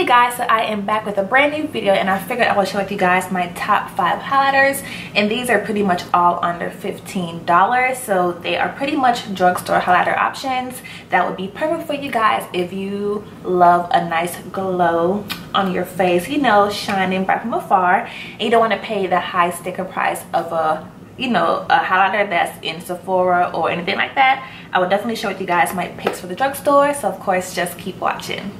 Hey guys, so I am back with a brand new video, and I figured I would share with you guys my top 5 highlighters, and these are pretty much all under $15, so they are pretty much drugstore highlighter options that would be perfect for you guys if you love a nice glow on your face, you know, shining bright from afar, and you don't want to pay the high sticker price of a highlighter that's in Sephora or anything like that. I would definitely share with you guys my picks for the drugstore, so of course just keep watching.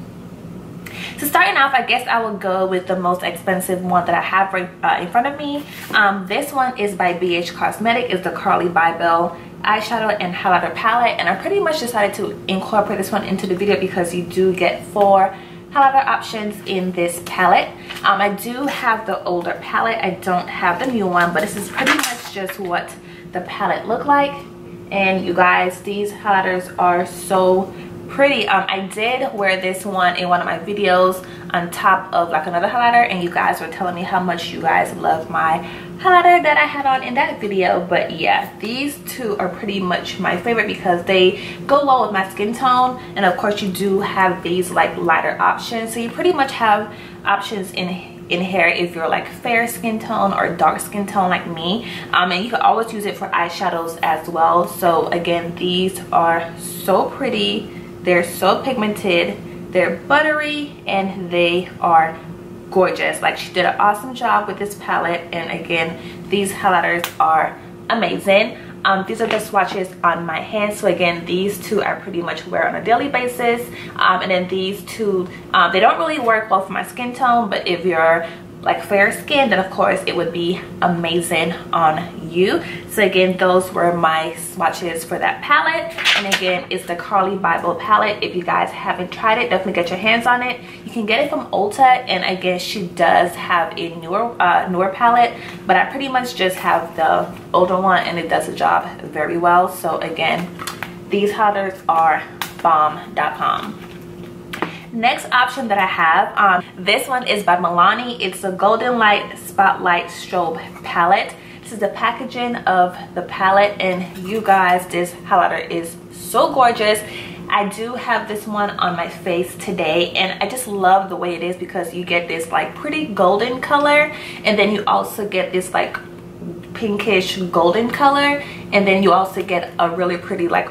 So starting off, I guess I will go with the most expensive one that I have right in front of me. This one is by BH Cosmetic. It's the Carli Bybel eyeshadow and highlighter palette, and I pretty much decided to incorporate this one into the video because you do get 4 highlighter options in this palette. I do have the older palette. I don't have the new one, but this is pretty much just what the palette look like. And you guys, these highlighters are so pretty. I did wear this one in one of my videos on top of like another highlighter, and you guys were telling me how much you guys love my highlighter that I had on in that video. But yeah, these two are pretty much my favorite because they go well with my skin tone, and of course you do have these like lighter options, so you pretty much have options in hair if you're like fair skin tone or dark skin tone like me, and you can always use it for eyeshadows as well. So again, these are so pretty. They're so pigmented, they're buttery, and they are gorgeous. Like, she did an awesome job with this palette, and again, these highlighters are amazing. These are the swatches on my hands. So again, these two I pretty much wear on a daily basis, and then these two, they don't really work well for my skin tone, but if you're like fair skin, then of course it would be amazing on you. So again, those were my swatches for that palette, and again, it's the Carli Bybel palette. If you guys haven't tried it, definitely get your hands on it. You can get it from Ulta, and I guess she does have a newer palette, but I pretty much just have the older one, and it does the job very well. So again, these highlighters are bomb.com. Next option that I have, this one is by Milani. It's a Golden Light Spotlight Strobe palette. This is the packaging of the palette, and you guys, this highlighter is so gorgeous. I do have this one on my face today, and I just love the way it is because you get this like pretty golden color, and then you also get this like pinkish golden color, and then you also get a really pretty like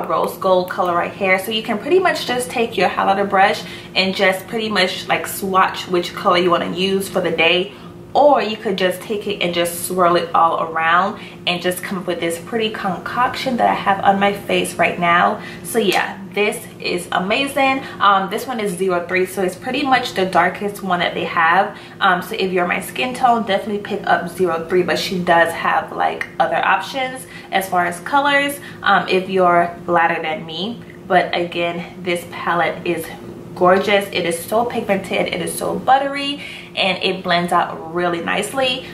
rose gold color right here. So you can pretty much just take your highlighter brush and just pretty much like swatch which color you want to use for the day, or you could just take it and just swirl it all around and just come up with this pretty concoction that I have on my face right now. So yeah, this is amazing. This one is 03, so it's pretty much the darkest one that they have. So if you're my skin tone, definitely pick up 03, but she does have like other options as far as colors if you're lighter than me. But again, this palette is gorgeous. It is so pigmented, it is so buttery, and it blends out really nicely.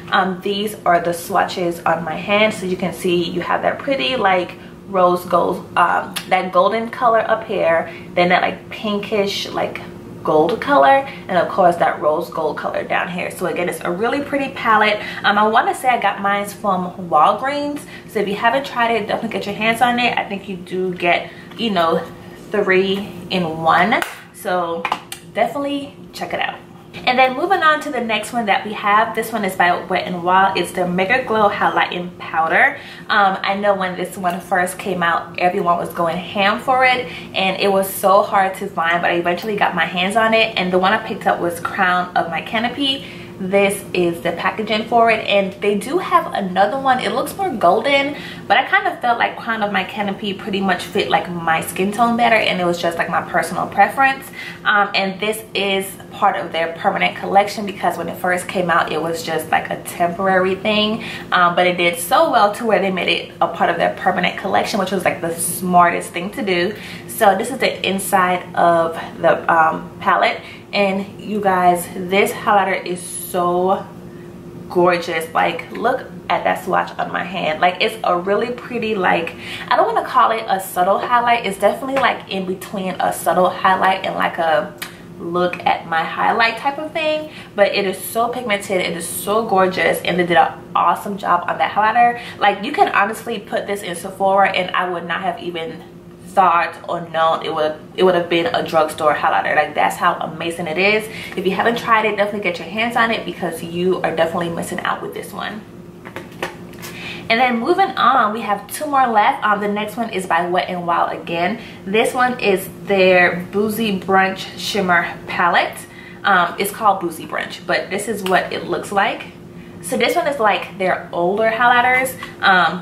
These are the swatches on my hand, so you can see you have that pretty like rose gold, that golden color up here, then that like pinkish like gold color, and of course that rose gold color down here. So again, it's a really pretty palette. I want to say I got mine from Walgreens, so if you haven't tried it, definitely get your hands on it. I think you do get, you know, 3 in 1, so definitely check it out. And then moving on to the next one that we have, this one is by Wet n Wild. It's the Megaglow Highlighting Powder. I know when this one first came out, everyone was going ham for it, and it was so hard to find, but I eventually got my hands on it, and the one I picked up was Crown of my Canopy. This is the packaging for it, and they do have another one. It looks more golden, but I kind of felt like Crown of my Canopy pretty much fit like my skin tone better, and it was just like my personal preference. And this is part of their permanent collection because when it first came out, it was just like a temporary thing, but it did so well to where they made it a part of their permanent collection, which was like the smartest thing to do. So this is the inside of the palette, and you guys, this highlighter is so gorgeous. Like, look at that swatch on my hand. Like, it's a really pretty, like, I don't want to call it a subtle highlight. It's definitely like in between a subtle highlight and like a look at my highlight type of thing, but it is so pigmented, it is so gorgeous, and they did an awesome job on that highlighter. Like, you can honestly put this in Sephora and I would not have even thought or known it would have been a drugstore highlighter. Like, that's how amazing it is. If you haven't tried it, definitely get your hands on it because you are definitely missing out with this one. And then moving on, we have 2 more left. The next one is by Wet n Wild again. This one is their Boozy Brunch Shimmer palette. It's called Boozy Brunch, but this is what it looks like. So this one is like their older highlighters,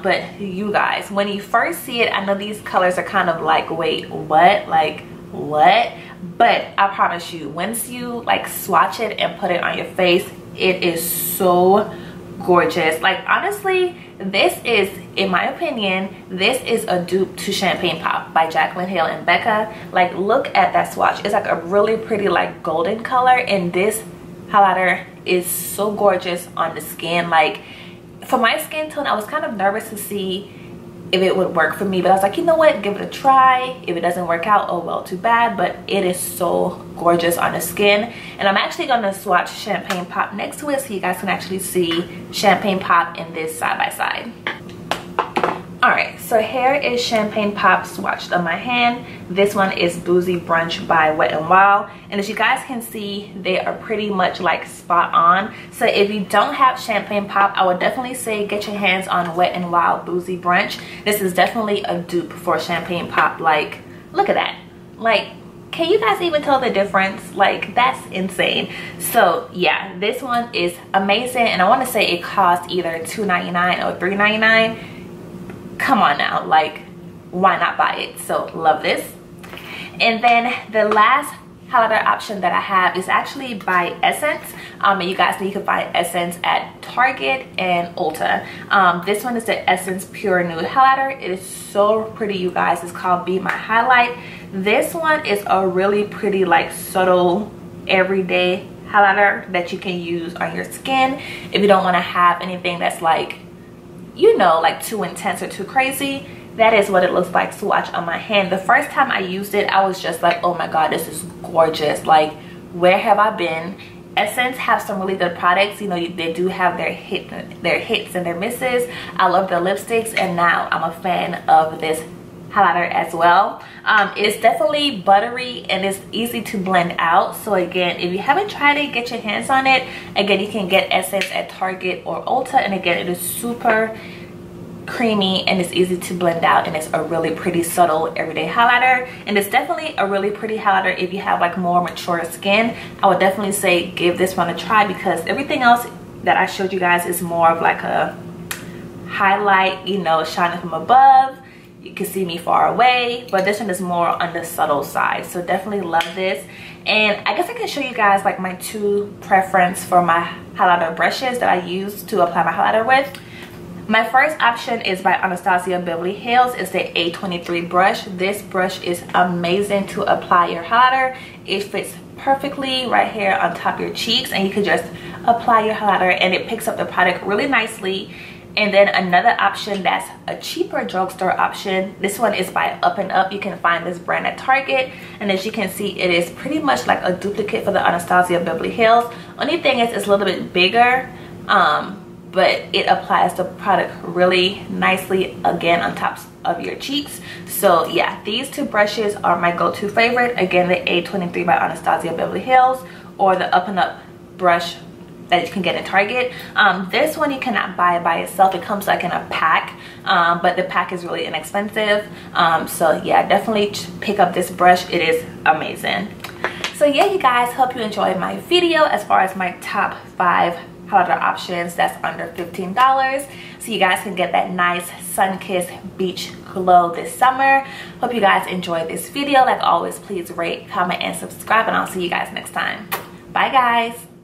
but you guys, when you first see it, I know these colors are kind of like, wait, what? Like, what? But I promise you, once you like swatch it and put it on your face, it is so gorgeous. Like, honestly, this is, in my opinion, this is a dupe to Champagne Pop by Jaclyn Hill and Becca. Like, look at that swatch. It's like a really pretty like golden color, and this highlighter is so gorgeous on the skin. Like, for my skin tone, I was kind of nervous to see if it would work for me, but I was like, you know what, give it a try. If it doesn't work out, oh well, too bad. But it is so gorgeous on the skin, and I'm actually gonna swatch Champagne Pop next to it so you guys can actually see Champagne Pop in this side by side. All right, so here is Champagne Pop swatched on my hand. This one is Boozy Brunch by Wet n Wild, and as you guys can see, they are pretty much like spot on. So if you don't have Champagne Pop, I would definitely say get your hands on Wet n Wild Boozy Brunch. This is definitely a dupe for Champagne Pop. Like, look at that. Like, can you guys even tell the difference? Like, that's insane. So yeah, this one is amazing, and I want to say it costs either $2.99 or $3.99. Come on now, like, why not buy it? So love this. And then the last highlighter option that I have is actually by Essence, and you guys know you can find Essence at Target and Ulta. This one is the Essence Pure Nude highlighter. It is so pretty, you guys. It's called Be My Highlight. This one is a really pretty, like, subtle everyday highlighter that you can use on your skin if you don't want to have anything that's like, you know, like too intense or too crazy. That is what it looks like swatch on my hand. The first time I used it, I was just like, oh my god, this is gorgeous. Like, where have I been? Essence have some really good products. You know, they do have their hits and their misses. I love their lipsticks, and now I'm a fan of this highlighter as well. It's definitely buttery and it's easy to blend out. So again, if you haven't tried it, get your hands on it. Again, you can get Essence at Target or Ulta, and again, it is super creamy and it's easy to blend out, and it's a really pretty subtle everyday highlighter, and it's definitely a really pretty highlighter if you have like more mature skin. I would definitely say give this one a try, because everything else that I showed you guys is more of like a highlight, you know, shining from above. You can see me far away, but this one is more on the subtle side. So definitely love this. And I guess I can show you guys like my 2 preference for my highlighter brushes that I use to apply my highlighter with. My first option is by Anastasia Beverly Hills. It's the A23 brush. This brush is amazing to apply your highlighter. It fits perfectly right here on top of your cheeks, and you can just apply your highlighter and it picks up the product really nicely. And then another option that's a cheaper drugstore option, this one is by Up and Up. You can find this brand at Target, and as you can see, it is pretty much like a duplicate for the Anastasia Beverly Hills. Only thing is it's a little bit bigger, but it applies the product really nicely again on top of your cheeks. So yeah, these 2 brushes are my go-to favorite. Again, the A23 by Anastasia Beverly Hills, or the Up and Up brush that you can get in Target. This one you cannot buy by itself. It comes like in a pack, but the pack is really inexpensive. So yeah, definitely pick up this brush. It is amazing. So yeah, you guys, hope you enjoyed my video as far as my top 5 highlighter options that's under $15, so you guys can get that nice sun-kissed beach glow this summer. Hope you guys enjoyed this video. Like always, please rate, comment, and subscribe, and I'll see you guys next time. Bye guys.